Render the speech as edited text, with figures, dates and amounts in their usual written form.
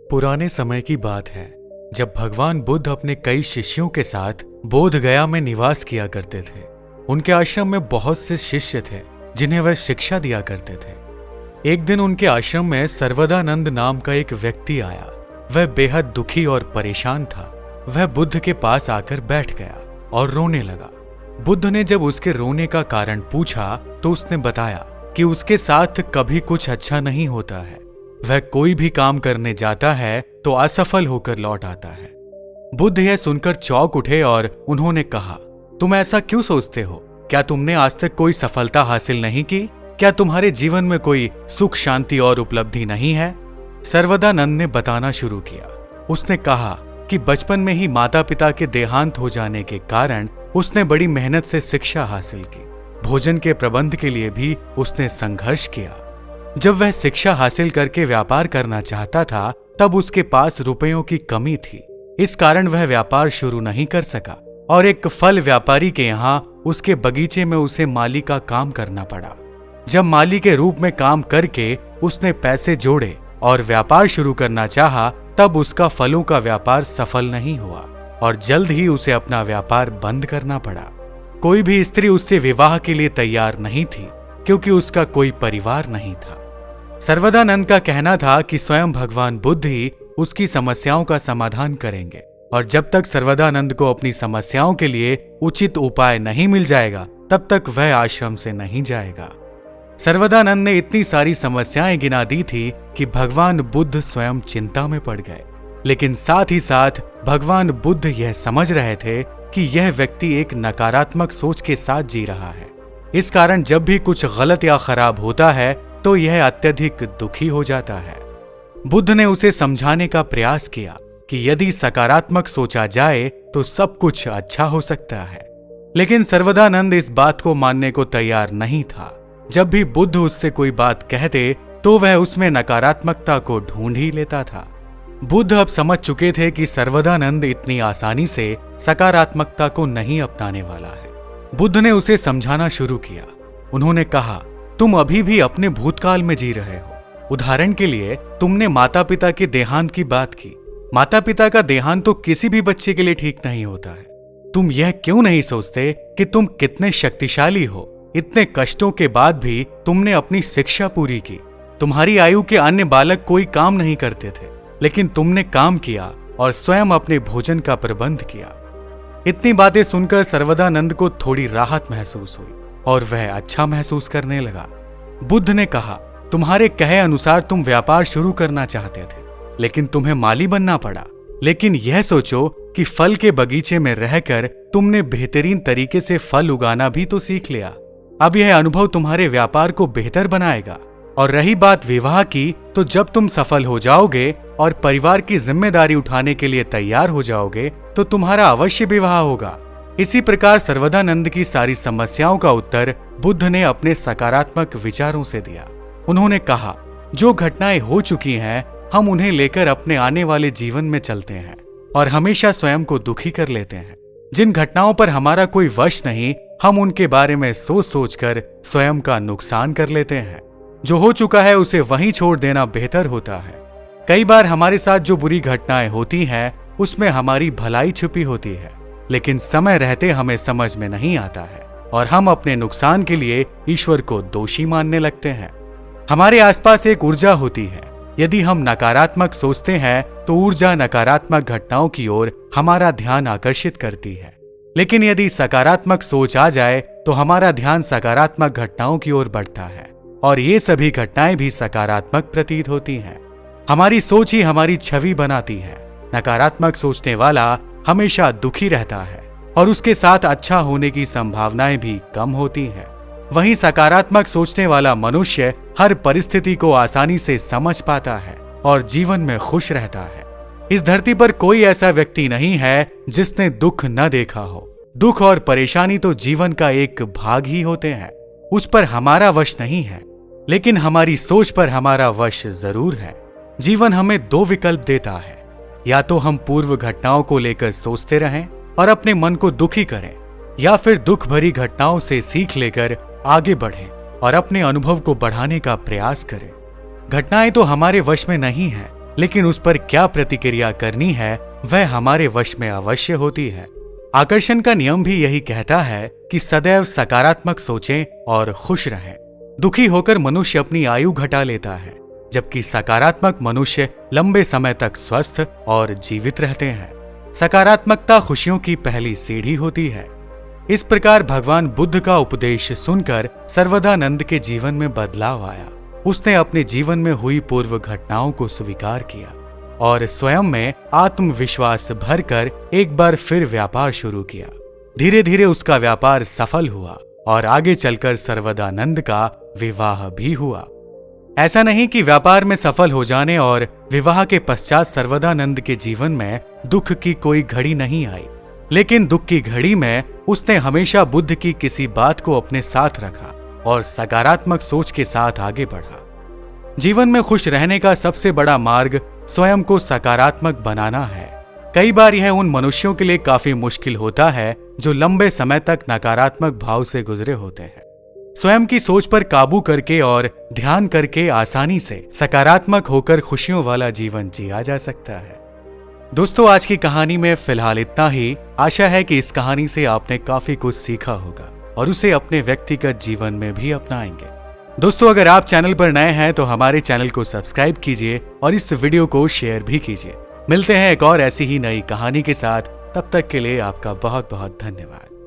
पुराने समय की बात है जब भगवान बुद्ध अपने कई शिष्यों के साथ बोध गया में निवास किया करते थे। उनके आश्रम में बहुत से शिष्य थे जिन्हें वह शिक्षा दिया करते थे। एक दिन उनके आश्रम में सर्वदानंद नाम का एक व्यक्ति आया। वह बेहद दुखी और परेशान था। वह बुद्ध के पास आकर बैठ गया और रोने लगा। बुद्ध ने जब उसके रोने का कारण पूछा तो उसने बताया कि उसके साथ कभी कुछ अच्छा नहीं होता है। वह कोई भी काम करने जाता है तो असफल होकर लौट आता है। बुद्ध यह सुनकर चौंक उठे और उन्होंने कहा, तुम ऐसा क्यों सोचते हो? क्या तुमने आज तक कोई सफलता हासिल नहीं की? क्या तुम्हारे जीवन में कोई सुख, शांति और उपलब्धि नहीं है? सर्वदानंद ने बताना शुरू किया। उसने कहा कि बचपन में ही माता पिता के देहांत हो जाने के कारण उसने बड़ी मेहनत से शिक्षा हासिल की। भोजन के प्रबंध के लिए भी उसने संघर्ष किया। जब वह शिक्षा हासिल करके व्यापार करना चाहता था तब उसके पास रुपयों की कमी थी। इस कारण वह व्यापार शुरू नहीं कर सका और एक फल व्यापारी के यहाँ उसके बगीचे में उसे माली का काम करना पड़ा। जब माली के रूप में काम करके उसने पैसे जोड़े और व्यापार शुरू करना चाहा तब उसका फलों का व्यापार सफल नहीं हुआ और जल्द ही उसे अपना व्यापार बंद करना पड़ा। कोई भी स्त्री उससे विवाह के लिए तैयार नहीं थी क्योंकि उसका कोई परिवार नहीं था। सर्वदानंद का कहना था कि स्वयं भगवान बुद्ध ही उसकी समस्याओं का समाधान करेंगे और जब तक सर्वदानंद को अपनी समस्याओं के लिए उचित उपाय नहीं मिल जाएगा तब तक वह आश्रम से नहीं जाएगा। सर्वदानंद ने इतनी सारी समस्याएं गिना दी थी कि भगवान बुद्ध स्वयं चिंता में पड़ गए। लेकिन साथ ही साथ भगवान बुद्ध यह समझ रहे थे कि यह व्यक्ति एक नकारात्मक सोच के साथ जी रहा है। इस कारण जब भी कुछ गलत या खराब होता है तो यह अत्यधिक दुखी हो जाता है। बुद्ध ने उसे समझाने का प्रयास किया कि यदि सकारात्मक सोचा जाए तो सब कुछ अच्छा हो सकता है। लेकिन सर्वदानंद इस बात को मानने को तैयार नहीं था। जब भी बुद्ध उससे कोई बात कहते तो वह उसमें नकारात्मकता को ढूंढ ही लेता था। बुद्ध अब समझ चुके थे कि सर्वदानंद इतनी आसानी से सकारात्मकता को नहीं अपनाने वाला है। बुद्ध ने उसे समझाना शुरू किया। उन्होंने कहा, तुम अभी भी अपने भूतकाल में जी रहे हो। उदाहरण के लिए तुमने माता पिता के देहांत की बात की। माता पिता का देहांत तो किसी भी बच्चे के लिए ठीक नहीं होता है। तुम यह क्यों नहीं सोचते कि तुम कितने शक्तिशाली हो? इतने कष्टों के बाद भी तुमने अपनी शिक्षा पूरी की। तुम्हारी आयु के अन्य बालक कोई काम नहीं करते थे, लेकिन तुमने काम किया और स्वयं अपने भोजन का प्रबंध किया। इतनी बातें सुनकर सर्वदानंद को थोड़ी राहत महसूस हुई और वह अच्छा महसूस करने लगा। बुद्ध ने कहा, तुम्हारे कहे अनुसार तुम व्यापार शुरू करना चाहते थे, लेकिन तुम्हें माली बनना पड़ा। लेकिन यह सोचो कि फल के बगीचे में रहकर तुमने बेहतरीन तरीके से फल उगाना भी तो सीख लिया। अब यह अनुभव तुम्हारे व्यापार को बेहतर बनाएगा। और रही बात विवाह की, तो जब तुम सफल हो जाओगे और परिवार की जिम्मेदारी उठाने के लिए तैयार हो जाओगे तो तुम्हारा अवश्य विवाह होगा। इसी प्रकार सर्वदानंद की सारी समस्याओं का उत्तर बुद्ध ने अपने सकारात्मक विचारों से दिया। उन्होंने कहा, जो घटनाएं हो चुकी हैं हम उन्हें लेकर अपने आने वाले जीवन में चलते हैं और हमेशा स्वयं को दुखी कर लेते हैं। जिन घटनाओं पर हमारा कोई वश नहीं, हम उनके बारे में सोच सोचकर स्वयं का नुकसान कर लेते हैं। जो हो चुका है उसे वहीं छोड़ देना बेहतर होता है। कई बार हमारे साथ जो बुरी घटनाएं होती हैं उसमें हमारी भलाई छुपी होती है, लेकिन समय रहते हमें समझ में नहीं आता है और हम अपने नुकसान के लिए ईश्वर को दोषी मानने लगते हैं। हमारे आसपास एक ऊर्जा होती है। यदि हम नकारात्मक सोचते हैं तो ऊर्जा नकारात्मक घटनाओं की ओर हमारा ध्यान आकर्षित करती है। लेकिन यदि सकारात्मक सोच आ जाए तो हमारा ध्यान सकारात्मक घटनाओं की ओर बढ़ता है और ये सभी घटनाएं भी सकारात्मक प्रतीत होती हैं। हमारी सोच ही हमारी छवि बनाती है। नकारात्मक सोचने वाला हमेशा दुखी रहता है और उसके साथ अच्छा होने की संभावनाएं भी कम होती हैं। वहीं सकारात्मक सोचने वाला मनुष्य हर परिस्थिति को आसानी से समझ पाता है और जीवन में खुश रहता है। इस धरती पर कोई ऐसा व्यक्ति नहीं है जिसने दुख न देखा हो। दुख और परेशानी तो जीवन का एक भाग ही होते हैं। उस पर हमारा वश नहीं है, लेकिन हमारी सोच पर हमारा वश जरूर है। जीवन हमें दो विकल्प देता है, या तो हम पूर्व घटनाओं को लेकर सोचते रहें और अपने मन को दुखी करें, या फिर दुख भरी घटनाओं से सीख लेकर आगे बढ़ें और अपने अनुभव को बढ़ाने का प्रयास करें। घटनाएं तो हमारे वश में नहीं है, लेकिन उस पर क्या प्रतिक्रिया करनी है वह हमारे वश में अवश्य होती है। आकर्षण का नियम भी यही कहता है कि सदैव सकारात्मक सोचें और खुश रहें। दुखी होकर मनुष्य अपनी आयु घटा लेता है, जबकि सकारात्मक मनुष्य लंबे समय तक स्वस्थ और जीवित रहते हैं। सकारात्मकता खुशियों की पहली सीढ़ी होती है। इस प्रकार भगवान बुद्ध का उपदेश सुनकर सर्वदानंद के जीवन में बदलाव आया। उसने अपने जीवन में हुई पूर्व घटनाओं को स्वीकार किया और स्वयं में आत्मविश्वास भरकर एक बार फिर व्यापार शुरू किया। धीरे धीरे उसका व्यापार सफल हुआ और आगे चलकर सर्वदानंद का विवाह भी हुआ। ऐसा नहीं कि व्यापार में सफल हो जाने और विवाह के पश्चात सर्वदानंद के जीवन में दुख की कोई घड़ी नहीं आई, लेकिन दुख की घड़ी में उसने हमेशा बुद्ध की किसी बात को अपने साथ रखा और सकारात्मक सोच के साथ आगे बढ़ा। जीवन में खुश रहने का सबसे बड़ा मार्ग स्वयं को सकारात्मक बनाना है। कई बार यह उन मनुष्यों के लिए काफी मुश्किल होता है जो लंबे समय तक नकारात्मक भाव से गुजरे होते हैं। स्वयं की सोच पर काबू करके और ध्यान करके आसानी से सकारात्मक होकर खुशियों वाला जीवन जिया जा सकता है। दोस्तों, आज की कहानी में फिलहाल इतना ही। आशा है कि इस कहानी से आपने काफी कुछ सीखा होगा और उसे अपने व्यक्तिगत जीवन में भी अपनाएंगे। दोस्तों, अगर आप चैनल पर नए हैं तो हमारे चैनल को सब्सक्राइब कीजिए और इस वीडियो को शेयर भी कीजिए। मिलते हैं एक और ऐसी ही नई कहानी के साथ। तब तक के लिए आपका बहुत बहुत धन्यवाद।